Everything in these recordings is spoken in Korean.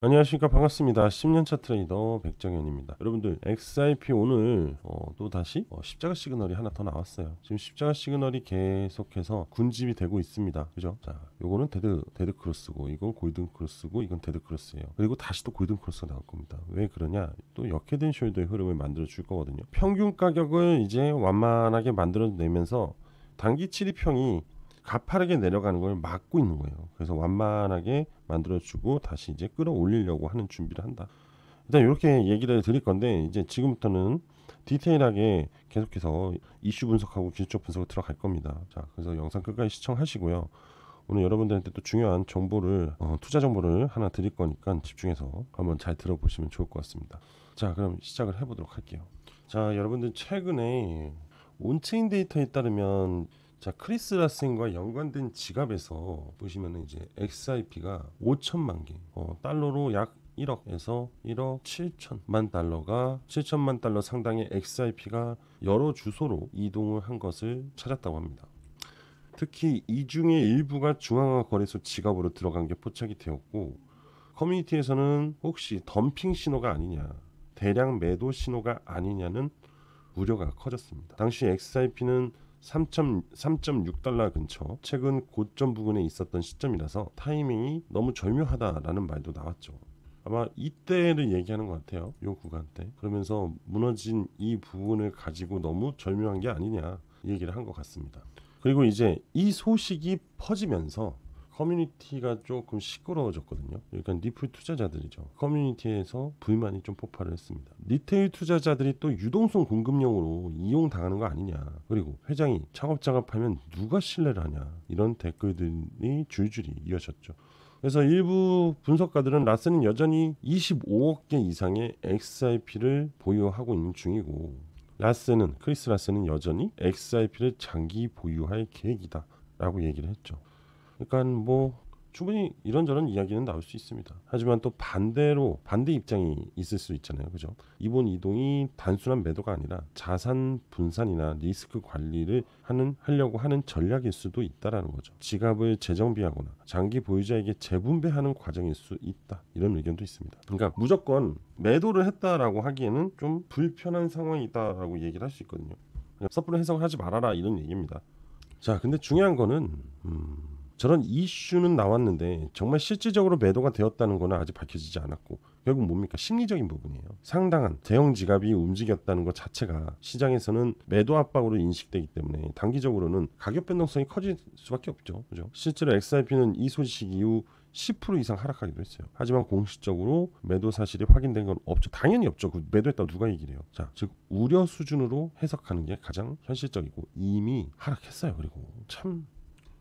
안녕하십니까, 반갑습니다. 10년차 트레이더 백정현입니다. 여러분들, XIP 오늘 또 다시 십자가 시그널이 하나 더 나왔어요. 지금 십자가 시그널이 계속해서 군집이 되고 있습니다. 그죠? 자, 요거는 데드 크로스고, 이건 골든 크로스고, 이건 데드 크로스예요. 그리고 다시 또 골든 크로스가 나올 겁니다. 왜 그러냐? 또 역헤드 숄더의 흐름을 만들어 줄 거거든요. 평균 가격을 이제 완만하게 만들어 내면서 단기 7일평이 가파르게 내려가는 걸 막고 있는 거예요. 그래서 완만하게 만들어주고 다시 이제 끌어올리려고 하는 준비를 한다. 일단 이렇게 얘기를 드릴 건데, 이제 지금부터는 디테일하게 계속해서 이슈 분석하고 기술적 분석을 들어갈 겁니다. 자, 그래서 영상 끝까지 시청하시고요. 오늘 여러분들한테 또 중요한 정보를 투자 정보를 하나 드릴 거니까 집중해서 한번 잘 들어보시면 좋을 것 같습니다. 자, 그럼 시작을 해보도록 할게요. 자, 여러분들 최근에 온체인 데이터에 따르면, 자, 크리스 라센과 연관된 지갑에서 보시면은 이제 XIP가 5천만 개, 달러로 약 1억에서 1억 7천만 달러가 7천만 달러 상당의 XIP가 여러 주소로 이동을 한 것을 찾았다고 합니다. 특히 이 중에 일부가 중앙화 거래소 지갑으로 들어간 게 포착이 되었고, 커뮤니티에서는 혹시 덤핑 신호가 아니냐, 대량 매도 신호가 아니냐는 우려가 커졌습니다. 당시 XIP는 3.6달러 근처, 최근 고점 부근에 있었던 시점이라서 타이밍이 너무 절묘하다라는 말도 나왔죠. 아마 이때를 얘기하는 것 같아요. 요 구간 때. 그러면서 무너진 이 부분을 가지고 너무 절묘한 게 아니냐 얘기를 한 것 같습니다. 그리고 이제 이 소식이 퍼지면서 커뮤니티가 조금 시끄러워졌거든요. 그러니까 리플 투자자들이죠. 커뮤니티에서 불만이 좀 폭발을 했습니다. 리테일 투자자들이 또 유동성 공급용으로 이용당하는 거 아니냐. 그리고 회장이 창업작업하면 누가 신뢰를 하냐. 이런 댓글들이 줄줄이 이어졌죠. 그래서 일부 분석가들은 라센은 여전히 25억 개 이상의 XIP를 보유하고 있는 중이고, 크리스 라센은 여전히 XIP를 장기 보유할 계획이다 라고 얘기를 했죠. 그러니까 뭐 충분히 이런저런 이야기는 나올 수 있습니다. 하지만 또 반대 입장이 있을 수 있잖아요. 그죠? 이번 이동이 단순한 매도가 아니라 자산 분산이나 리스크 관리를 하려고 하는 전략일 수도 있다라는 거죠. 지갑을 재정비하거나 장기 보유자에게 재분배하는 과정일 수 있다. 이런 의견도 있습니다. 그러니까 무조건 매도를 했다라고 하기에는 좀 불편한 상황이다라고 얘기를 할 수 있거든요. 섣부른 해석을 하지 말아라 이런 얘기입니다. 자, 근데 중요한 거는 저런 이슈는 나왔는데 정말 실질적으로 매도가 되었다는 거는 아직 밝혀지지 않았고, 결국 뭡니까? 심리적인 부분이에요. 상당한 대형 지갑이 움직였다는 것 자체가 시장에서는 매도 압박으로 인식되기 때문에 단기적으로는 가격 변동성이 커질 수밖에 없죠. 그죠? 실제로 XRP는 이 소식 이후 10% 이상 하락하기도 했어요. 하지만 공식적으로 매도 사실이 확인된 건 없죠. 당연히 없죠. 그 매도했다고 누가 얘기를 해요. 자, 즉 우려 수준으로 해석하는 게 가장 현실적이고, 이미 하락했어요. 그리고 참,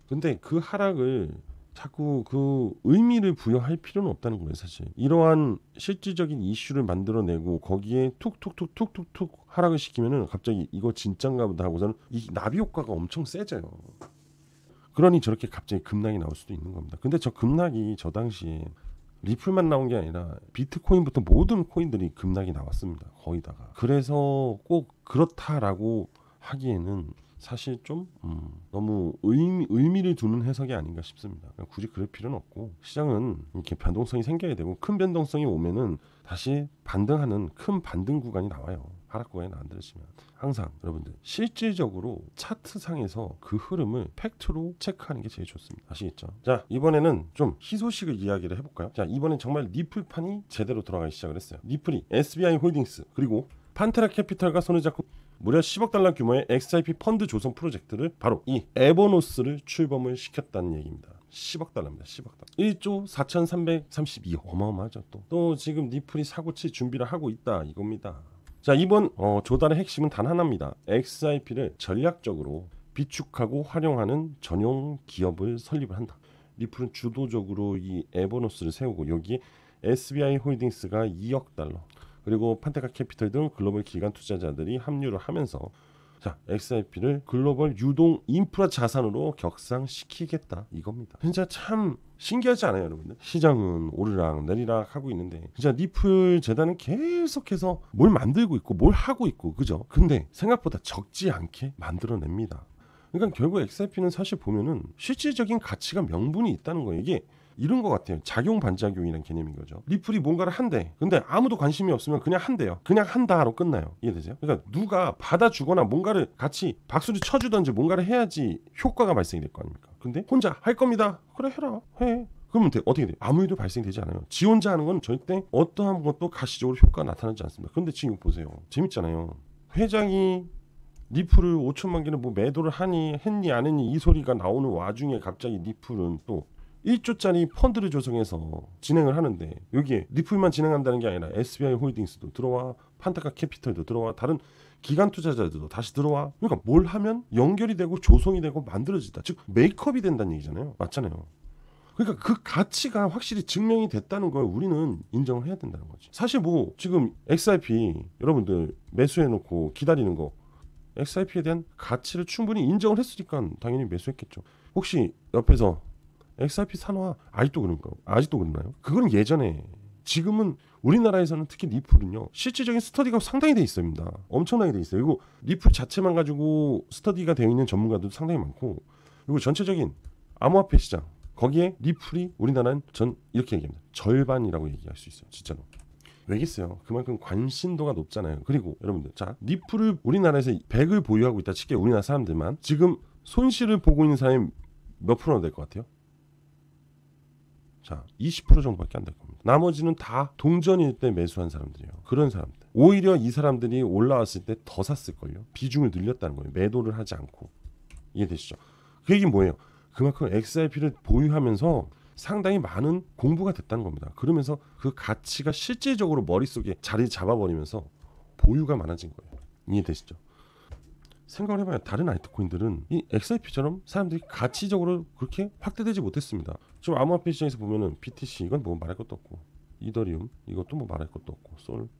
근데 그 하락을 자꾸 그 의미를 부여할 필요는 없다는 거예요. 사실 이러한 실질적인 이슈를 만들어내고 거기에 툭툭툭툭툭툭 하락을 시키면은 갑자기 이거 진짠가 보다 하고서는 이 나비 효과가 엄청 세져요. 그러니 저렇게 갑자기 급락이 나올 수도 있는 겁니다. 근데 저 급락이 저 당시에 리플만 나온 게 아니라 비트코인부터 모든 코인들이 급락이 나왔습니다. 거의 다가. 그래서 꼭 그렇다라고 하기에는 사실 좀 너무 의미를 두는 해석이 아닌가 싶습니다. 굳이 그럴 필요는 없고, 시장은 이렇게 변동성이 생겨야 되고, 큰 변동성이 오면은 다시 반등하는 큰 반등 구간이 나와요. 하락 구간이 안 들으시면 항상 여러분들 실질적으로 차트상에서 그 흐름을 팩트로 체크하는 게 제일 좋습니다. 아시겠죠? 자, 이번에는 좀 희소식을 이야기를 해볼까요? 자, 이번엔 정말 리플판이 제대로 돌아가기 시작을 했어요. 리플이 SBI 홀딩스 그리고 판테라 캐피털과 손을 잡고 무려 10억 달러 규모의 XIP 펀드 조성 프로젝트를, 바로 이 에버노스를 출범을 시켰다는 얘기입니다. 10억 달러입니다. 10억 달러. 1조 4,332억. 어마어마하죠. 또 지금 리플이 사고칠 준비를 하고 있다 이겁니다. 자, 이번 조달의 핵심은 단 하나입니다. XIP를 전략적으로 비축하고 활용하는 전용 기업을 설립을 한다. 리플은 주도적으로 이 에버노스를 세우고, 여기에 SBI 홀딩스가 2억 달러, 그리고 판테카 캐피털 등 글로벌 기관 투자자들이 합류를 하면서, 자, XIP를 글로벌 유동 인프라 자산으로 격상시키겠다 이겁니다. 진짜 참 신기하지 않아요, 여러분들? 시장은 오르락 내리락 하고 있는데 진짜 리플 재단은 계속해서 뭘 만들고 있고 뭘 하고 있고, 그죠? 근데 생각보다 적지 않게 만들어냅니다. 그러니까 결국 XIP는 사실 보면은 실질적인 가치가 명분이 있다는 거예요. 이게 이런 것 같아요. 작용 반작용이라는 개념인 거죠. 리플이 뭔가를 한대. 근데 아무도 관심이 없으면 그냥 한대요. 그냥 한다로 끝나요. 이해되세요? 그러니까 누가 받아주거나 뭔가를 같이 박수를 쳐주든지 뭔가를 해야지 효과가 발생이 될 거 아닙니까? 근데 혼자 할 겁니다. 그래 해라. 해. 그러면 어떻게 돼요? 아무 일도 발생되지 않아요. 지 혼자 하는 건 절대 어떠한 것도 가시적으로 효과가 나타나지 않습니다. 그런데 지금 보세요. 재밌잖아요. 회장이 리플을 5천만 개를 뭐 매도를 했니 안 했니 이 소리가 나오는 와중에 갑자기 리플은 또 1조짜리 펀드를 조성해서 진행을 하는데 여기에 리플만 진행한다는 게 아니라 SBI 홀딩스도 들어와, 판타카 캐피털도 들어와, 다른 기관 투자자들도 다시 들어와. 그러니까 뭘 하면 연결이 되고 조성이 되고 만들어지다. 즉 메이크업이 된다는 얘기잖아요. 맞잖아요. 그러니까 그 가치가 확실히 증명이 됐다는 걸 우리는 인정을 해야 된다는 거지. 사실 뭐 지금 XRP 여러분들 매수해놓고 기다리는 거 XRP에 대한 가치를 충분히 인정을 했으니까 당연히 매수했겠죠. 혹시 옆에서 XRP 사놔 아직도 그런가? 아직도 그러나요? 그건 예전에. 지금은 우리나라에서는 특히 리플은요 실질적인 스터디가 상당히 돼 있습니다. 엄청나게 돼 있어요. 그리고 리플 자체만 가지고 스터디가 되어 있는 전문가들도 상당히 많고, 그리고 전체적인 암호화폐 시장 거기에 리플이 우리나라는 전 이렇게 얘기합니다. 절반이라고 얘기할 수 있어요. 진짜로. 왜겠어요? 그만큼 관심도가 높잖아요. 그리고 여러분들 자 리플을 우리나라에서 100을 보유하고 있다 칠게요. 우리나라 사람들만 지금 손실을 보고 있는 사람이 몇 프로나 될 것 같아요? 자 20% 정도밖에 안 될 겁니다. 나머지는 다 동전일 때 매수한 사람들이에요. 그런 사람들. 오히려 이 사람들이 올라왔을 때 더 샀을걸요. 비중을 늘렸다는 거예요. 매도를 하지 않고. 이해되시죠? 그 얘기는 뭐예요? 그만큼 XRP를 보유하면서 상당히 많은 공부가 됐다는 겁니다. 그러면서 그 가치가 실질적으로 머릿속에 자리 잡아버리면서 보유가 많아진 거예요. 이해되시죠? 생각을 해봐요. 다른 알트코인들은 이 XRP처럼 사람들이 가치적으로 그렇게 확대되지 못했습니다. 지금 암호화폐 시장에서 보면은 BTC 이건 뭐 말할 것도 없고, 이더리움 이것도 뭐 말할 것도 없고,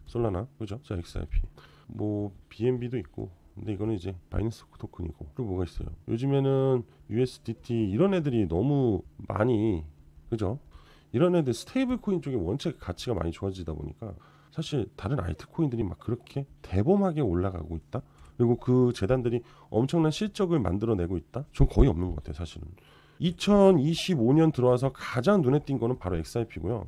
솔라나 그죠? 자 XRP 뭐 BNB도 있고, 근데 이거는 이제 바이낸스 토큰이고, 그리고 뭐가 있어요? 요즘에는 USDT 이런 애들이 너무 많이 그죠? 이런 애들 스테이블 코인 쪽에 원체 가치가 많이 좋아지다 보니까 사실 다른 알트코인들이 막 그렇게 대범하게 올라가고 있다. 그리고 그 재단들이 엄청난 실적을 만들어내고 있다? 전 거의 없는 것 같아요. 사실은 2025년 들어와서 가장 눈에 띈 거는 바로 XRP고요.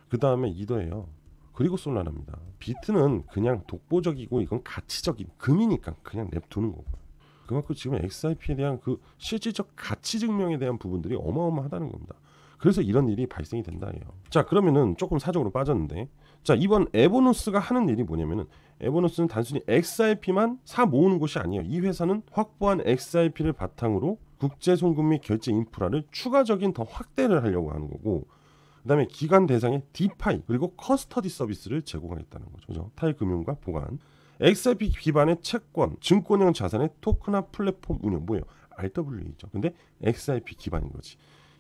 그 다음에 이더예요. 그리고 솔라나입니다. 비트는 그냥 독보적이고 이건 가치적인 금이니까 그냥 냅두는 거고요. 그만큼 지금 XRP에 대한 그 실질적 가치 증명에 대한 부분들이 어마어마하다는 겁니다. 그래서 이런 일이 발생이 된다예요. 자 그러면은 조금 사적으로 빠졌는데, 자 이번 에보노스가 하는 일이 뭐냐면은, 에보노스는 단순히 XRP만 사 모으는 곳이 아니에요. 이 회사는 확보한 XRP를 바탕으로 국제 송금 및 결제 인프라를 추가적인 더 확대를 하려고 하는 거고, 그다음에 기관 대상의 디파이 그리고 커스터디 서비스를 제공하겠다는 거죠. 그죠? 타일금융과 보관, XRP 기반의 채권, 증권형 자산의 토큰화 플랫폼 운영, 뭐예요? RWA죠. 근데 XRP 기반인 거지.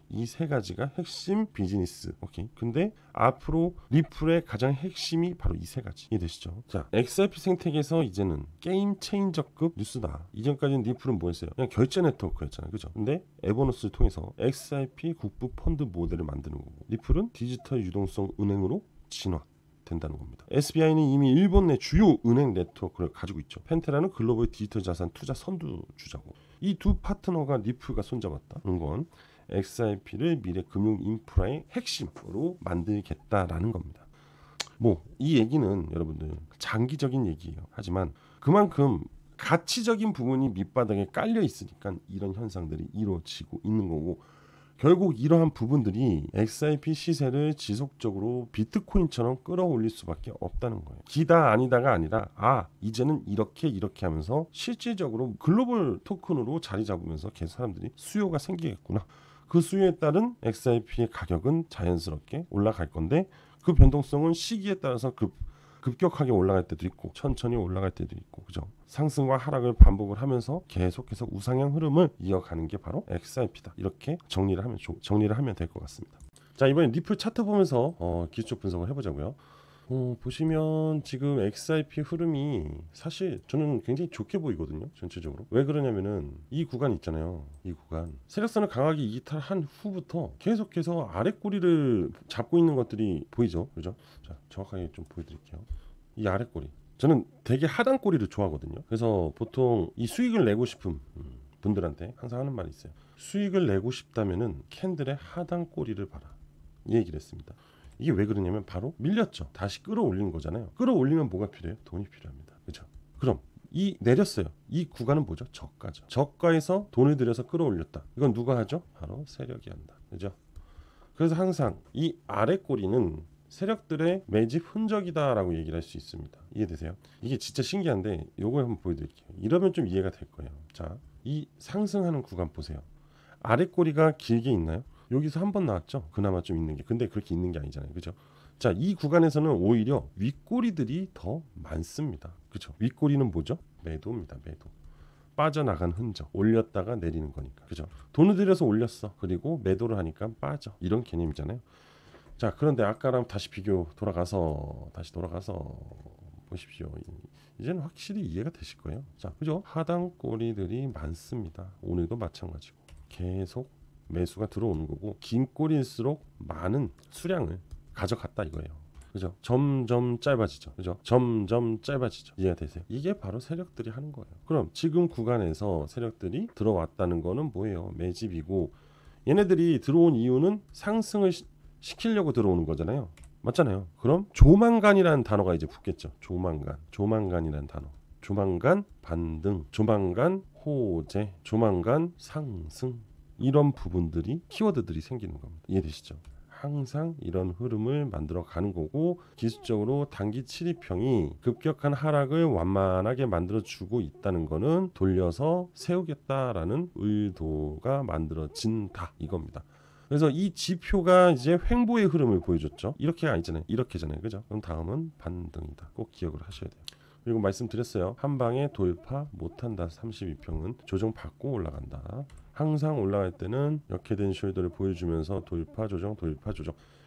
이 세 가지가 핵심 비즈니스. 오케이. 근데 앞으로 리플의 가장 핵심이 바로 이 세 가지. 이해되시죠? 자, XRP 생태계에서 이제는 게임 체인저급 뉴스다. 이전까지는 리플은 뭐였어요? 그냥 결제 네트워크였잖아요. 그죠? 근데 에버노스를 통해서 XRP 국부 펀드 모델을 만드는 거고, 리플은 디지털 유동성 은행으로 진화 된다는 겁니다. SBI는 이미 일본 내 주요 은행 네트워크를 가지고 있죠. 펜테라는 글로벌 디지털 자산 투자 선두주자고, 이 두 파트너가 리플과 손잡았다는 건 XRP를 미래 금융 인프라의 핵심으로 만들겠다라는 겁니다. 뭐 이 얘기는 여러분들 장기적인 얘기예요. 하지만 그만큼 가치적인 부분이 밑바닥에 깔려 있으니까 이런 현상들이 이루어지고 있는 거고, 결국 이러한 부분들이 XRP 시세를 지속적으로 비트코인처럼 끌어올릴 수밖에 없다는 거예요. 기다 아니다가 아니라 이제는 이렇게 하면서 실질적으로 글로벌 토큰으로 자리 잡으면서 계속 사람들이 수요가 생기겠구나. 그 수요에 따른 XRP의 가격은 자연스럽게 올라갈 건데, 그 변동성은 시기에 따라서 급격하게 올라갈 때도 있고 천천히 올라갈 때도 있고, 그죠? 상승과 하락을 반복을 하면서 계속해서 우상향 흐름을 이어가는 게 바로 XRP다. 이렇게 정리를 하면 될 것 같습니다. 자 이번엔 리플 차트 보면서 기초 분석을 해보자고요. 보시면 지금 XRP 흐름이 사실 저는 굉장히 좋게 보이거든요. 전체적으로. 왜 그러냐면은 이 구간 있잖아요. 이 구간 세력선을 강하게 이탈한 후부터 계속해서 아래 꼬리를 잡고 있는 것들이 보이죠. 그죠? 자 정확하게 좀 보여드릴게요. 이 아래 꼬리, 저는 되게 하단 꼬리를 좋아하거든요. 그래서 보통 이 수익을 내고 싶은 분들한테 항상 하는 말이 있어요. 수익을 내고 싶다면은 캔들의 하단 꼬리를 봐라. 이 얘기를 했습니다. 이게 왜 그러냐면 바로 밀렸죠. 다시 끌어올리는 거잖아요. 끌어올리면 뭐가 필요해요? 돈이 필요합니다. 그렇죠? 그럼 이 내렸어요. 이 구간은 뭐죠? 저가죠. 저가에서 돈을 들여서 끌어올렸다. 이건 누가 하죠? 바로 세력이 한다. 그죠? 그래서 항상 이 아래 꼬리는 세력들의 매집 흔적이다라고 얘기를 할 수 있습니다. 이해되세요? 이게 진짜 신기한데 요걸 한번 보여드릴게요. 이러면 좀 이해가 될 거예요. 자, 이 상승하는 구간 보세요. 아래 꼬리가 길게 있나요? 여기서 한 번 나왔죠. 그나마 좀 있는 게. 근데 그렇게 있는 게 아니잖아요. 그죠? 자, 이 구간에서는 오히려 윗꼬리들이 더 많습니다. 그죠? 윗꼬리는 뭐죠? 매도입니다. 매도. 빠져나간 흔적. 올렸다가 내리는 거니까. 그죠? 돈을 들여서 올렸어. 그리고 매도를 하니까 빠져. 이런 개념이잖아요. 자, 그런데 아까랑 다시 돌아가서 보십시오. 이제는 확실히 이해가 되실 거예요. 자, 그죠? 하단 꼬리들이 많습니다. 오늘도 마찬가지고. 계속 매수가 들어오는 거고, 긴 꼬리일수록 많은 수량을 가져갔다 이거예요. 그죠? 점점 짧아지죠. 그죠? 점점 짧아지죠. 이해가 되세요? 이게 바로 세력들이 하는 거예요. 그럼 지금 구간에서 세력들이 들어왔다는 거는 뭐예요? 매집이고, 얘네들이 들어온 이유는 상승을 시키려고 들어오는 거잖아요. 맞잖아요. 그럼 조만간이라는 단어가 이제 붙겠죠. 조만간이라는 단어. 조만간 반등, 조만간 호재, 조만간 상승, 이런 부분들이 키워드들이 생기는 겁니다. 이해되시죠? 항상 이런 흐름을 만들어 가는 거고, 기술적으로 단기 7일평이 급격한 하락을 완만하게 만들어 주고 있다는 거는 돌려서 세우겠다라는 의도가 만들어진다 이겁니다. 그래서 이 지표가 이제 횡보의 흐름을 보여줬죠. 이렇게가 아니잖아요. 이렇게잖아요. 그죠? 그럼 다음은 반등이다. 꼭 기억을 하셔야 돼요. 그리고 말씀드렸어요. 한 방에 돌파 못한다. 32평은 조정받고 올라간다. 항상 올라갈 때는 역해된 숄더를 보여주면서 돌파 조정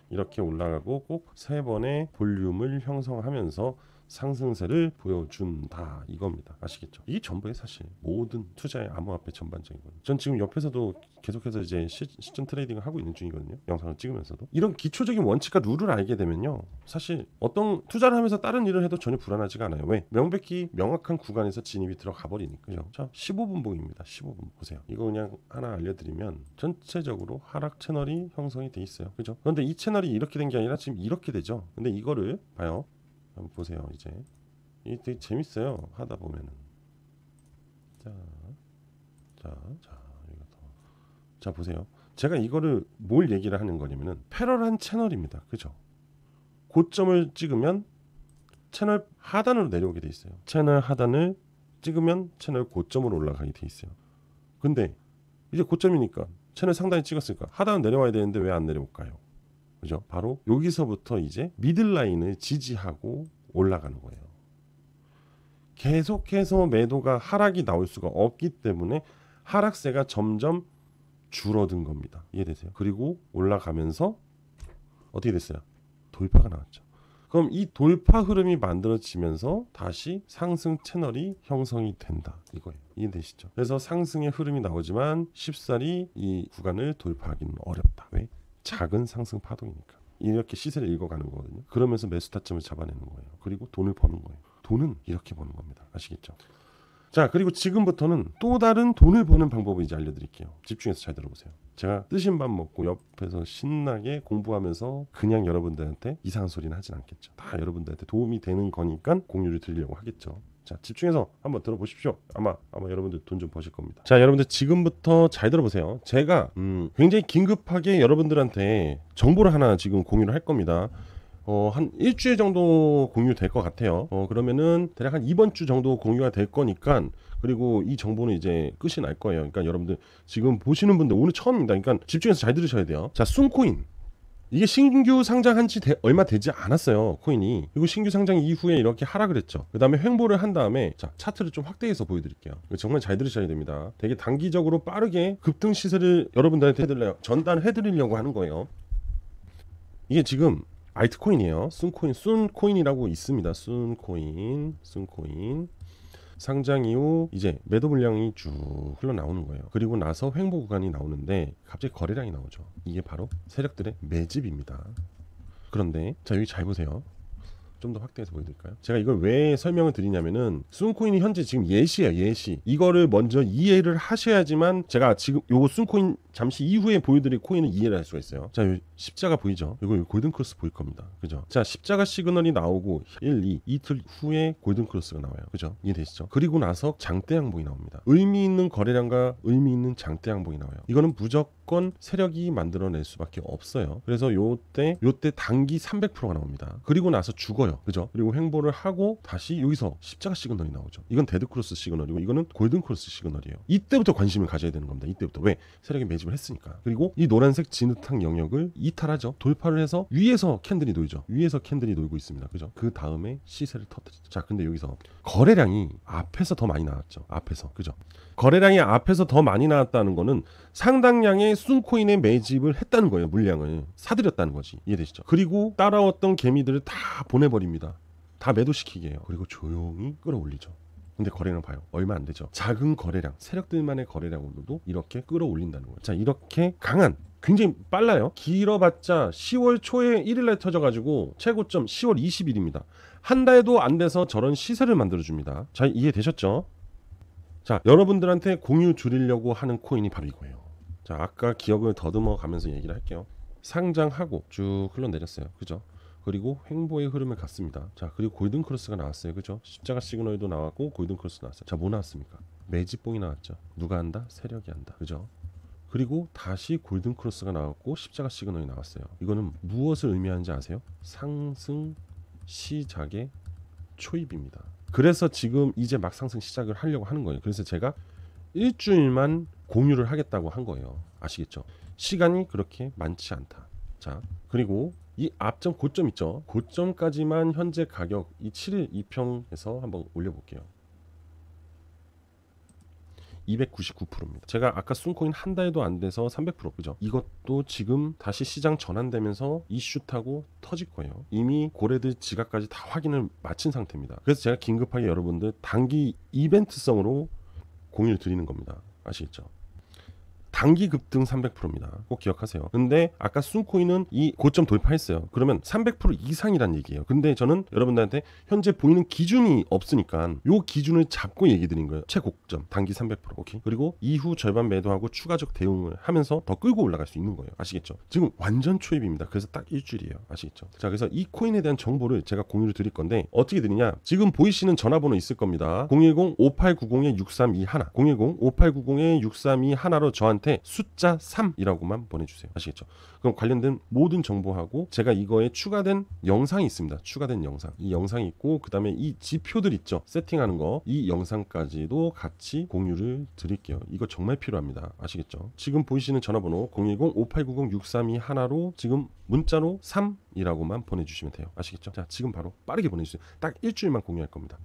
이렇게 올라가고 꼭 3번의 볼륨을 형성하면서 상승세를 보여준다 이겁니다. 아시겠죠? 이게 전부의 사실 모든 투자의 암호화폐 전반적인 거예요. 전 지금 옆에서도 계속해서 이제 시점 트레이딩을 하고 있는 중이거든요. 영상을 찍으면서도. 이런 기초적인 원칙과 룰을 알게 되면요, 사실 어떤 투자를 하면서 다른 일을 해도 전혀 불안하지가 않아요. 왜? 명백히 명확한 구간에서 진입이 들어가 버리니까요. 자, 15분 보기입니다. 15분 보세요. 이거 그냥 하나 알려드리면 전체적으로 하락 채널이 형성이 돼 있어요. 그죠? 그런데 이 채널이 이렇게 된 게 아니라 지금 이렇게 되죠. 근데 이거를 봐요. 한번 보세요. 이제 이게 되게 재밌어요. 하다 보면은 자 이거 자 보세요. 제가 이거를 뭘 얘기를 하는 거냐면은 패러한 채널입니다. 그죠? 고점을 찍으면 채널 하단으로 내려오게 돼 있어요. 채널 하단을 찍으면 채널 고점으로 올라가게 돼 있어요. 근데 이제 고점이니까 채널 상단에 찍었으니까 하단은 내려와야 되는데 왜 안 내려올까요? 그죠? 바로 여기서부터 이제 미들라인을 지지하고 올라가는 거예요. 계속해서 매도가 하락이 나올 수가 없기 때문에 하락세가 점점 줄어든 겁니다. 이해되세요? 그리고 올라가면서 어떻게 됐어요? 돌파가 나왔죠. 그럼 이 돌파 흐름이 만들어지면서 다시 상승 채널이 형성이 된다 이거예요. 이해되시죠? 그래서 상승의 흐름이 나오지만 쉽사리 이 구간을 돌파하기는 어렵다. 왜? 작은 상승 파동이니까. 이렇게 시세를 읽어가는 거거든요. 그러면서 매수 타점을 잡아내는 거예요. 그리고 돈을 버는 거예요. 돈은 이렇게 버는 겁니다. 아시겠죠? 자, 그리고 지금부터는 또 다른 돈을 버는 방법을 이제 알려드릴게요. 집중해서 잘 들어보세요. 제가 뜨신 밥 먹고 옆에서 신나게 공부하면서 그냥 여러분들한테 이상한 소리는 하진 않겠죠. 다 여러분들한테 도움이 되는 거니까 공유를 드리려고 하겠죠. 자, 집중해서 한번 들어보십시오. 아마 여러분들 돈 좀 버실 겁니다. 자, 여러분들 지금부터 잘 들어보세요. 제가 굉장히 긴급하게 여러분들한테 정보를 하나 지금 공유를 할 겁니다. 한 일주일 정도 공유될 것 같아요. 그러면은 대략 한 이번 주 정도 공유가 될 거니까, 그리고 이 정보는 이제 끝이 날 거예요. 그러니까 여러분들 지금 보시는 분들 오늘 처음입니다. 그러니까 집중해서 잘 들으셔야 돼요. 자, 순코인. 이게 신규 상장한 지 얼마 되지 않았어요. 코인이. 그리고 신규 상장 이후에 이렇게 하락을 했죠. 그 다음에 횡보를 한 다음에, 자, 차트를 좀 확대해서 보여드릴게요. 정말 잘 들으셔야 됩니다. 되게 단기적으로 빠르게 급등 시세를 여러분들한테 전달해드리려고 하는 거예요. 이게 지금 알트코인이에요. 순코인이라고 있습니다. 순코인. 상장 이후 이제 매도 물량이 쭉 흘러나오는 거예요. 그리고 나서 횡보 구간이 나오는데 갑자기 거래량이 나오죠. 이게 바로 세력들의 매집입니다. 그런데 자, 여기 잘 보세요. 좀 더 확대해서 보여드릴까요? 제가 이걸 왜 설명을 드리냐면은 순코인이 현재 지금 예시예요. 예시. 이거를 먼저 이해를 하셔야지만 제가 지금 요거 순코인 잠시 이후에 보여드릴 코인을 이해를 할 수가 있어요. 자, 요 십자가 보이죠? 이거 골든크로스 보일 겁니다. 그죠? 자, 십자가 시그널이 나오고 1, 2, 이틀 후에 골든크로스가 나와요. 그죠? 이해되시죠? 그리고 나서 장대 양봉이 나옵니다. 의미 있는 거래량과 의미 있는 장대 양봉이 나와요. 이거는 무조건 세력이 만들어낼 수밖에 없어요. 그래서 요때 단기 300%가 나옵니다. 그리고 나서 죽어요. 그죠? 그리고 횡보를 하고 다시 여기서 십자가 시그널이 나오죠. 이건 데드크로스 시그널이고 이거는 골든크로스 시그널이에요. 이때부터 관심을 가져야 되는 겁니다. 이때부터. 왜? 세력이 매집을 했으니까. 그리고 이 노란색 진흙탕 영역을 이탈하죠. 돌파를 해서 위에서 캔들이 놓이죠. 위에서 캔들이 놀고 있습니다. 그죠? 그 다음에 시세를 터뜨리죠. 자, 근데 여기서 거래량이 앞에서 더 많이 나왔죠. 앞에서. 그죠? 거래량이 앞에서 더 많이 나왔다는 거는 상당량의 순코인에 매집을 했다는 거예요. 물량을 사들였다는 거지. 이해되시죠? 그리고 따라왔던 개미들을 다 보내버립니다. 다 매도시키게 해요. 그리고 조용히 끌어올리죠. 근데 거래량 봐요. 얼마 안 되죠. 작은 거래량, 세력들만의 거래량으로도 이렇게 끌어올린다는 거예요. 자, 이렇게 강한, 굉장히 빨라요. 길어봤자 10월 초에 1일날 터져가지고 최고점 10월 20일입니다. 한 달도 안 돼서 저런 시세를 만들어줍니다. 자, 이해되셨죠? 자, 여러분들한테 공유 드리려고 하는 코인이 바로 이거예요. 자, 아까 기억을 더듬어 가면서 얘기를 할게요. 상장하고 쭉 흘러내렸어요. 그죠? 그리고 횡보의 흐름을 갔습니다. 자, 그리고 골든크로스가 나왔어요. 그죠? 십자가 시그널도 나왔고 골든크로스 나왔어요. 자, 뭐 나왔습니까? 매집봉이 나왔죠. 누가 한다? 세력이 한다. 그죠? 그리고 다시 골든크로스가 나왔고 십자가 시그널이 나왔어요. 이거는 무엇을 의미하는지 아세요? 상승 시작의 초입입니다. 그래서 지금 이제 막 상승 시작을 하려고 하는 거예요. 그래서 제가 일주일만 공유를 하겠다고 한 거예요. 아시겠죠? 시간이 그렇게 많지 않다. 자, 그리고 이 앞점 고점 있죠? 고점까지만 현재 가격 이 7일 2평에서 한번 올려볼게요. 299%입니다. 제가 아까 순코인 한 달도 안 돼서 300% 그죠? 이것도 지금 다시 시장 전환되면서 이슈 타고 터질 거예요. 이미 고래들 지갑까지 다 확인을 마친 상태입니다. 그래서 제가 긴급하게 여러분들 단기 이벤트성으로 공유를 드리는 겁니다. 아시겠죠? 단기 급등 300%입니다. 꼭 기억하세요. 근데 아까 순코인은 이 고점 돌파했어요. 그러면 300% 이상이란 얘기예요. 근데 저는 여러분들한테 현재 보이는 기준이 없으니까 요 기준을 잡고 얘기 드린 거예요. 최고점 단기 300%. 오케이. 그리고 이후 절반 매도하고 추가적 대응을 하면서 더 끌고 올라갈 수 있는 거예요. 아시겠죠? 지금 완전 초입입니다. 그래서 딱 일주일이에요. 아시겠죠? 자, 그래서 이 코인에 대한 정보를 제가 공유를 드릴 건데 어떻게 드리냐? 지금 보이시는 전화번호 있을 겁니다. 010-5890-6321 010-5890-6321로 저한테 숫자 3이라고만 보내주세요. 아시겠죠? 그럼 관련된 모든 정보하고 제가 이거에 추가된 영상이 있습니다. 추가된 영상. 이 영상이 있고 그 다음에 이 지표들 있죠? 세팅하는 거. 이 영상까지도 같이 공유를 드릴게요. 이거 정말 필요합니다. 아시겠죠? 지금 보이시는 전화번호 010-5890-6321로 지금 문자로 3이라고만 보내주시면 돼요. 아시겠죠? 자, 지금 바로 빠르게 보내주세요. 딱 일주일만 공유할 겁니다.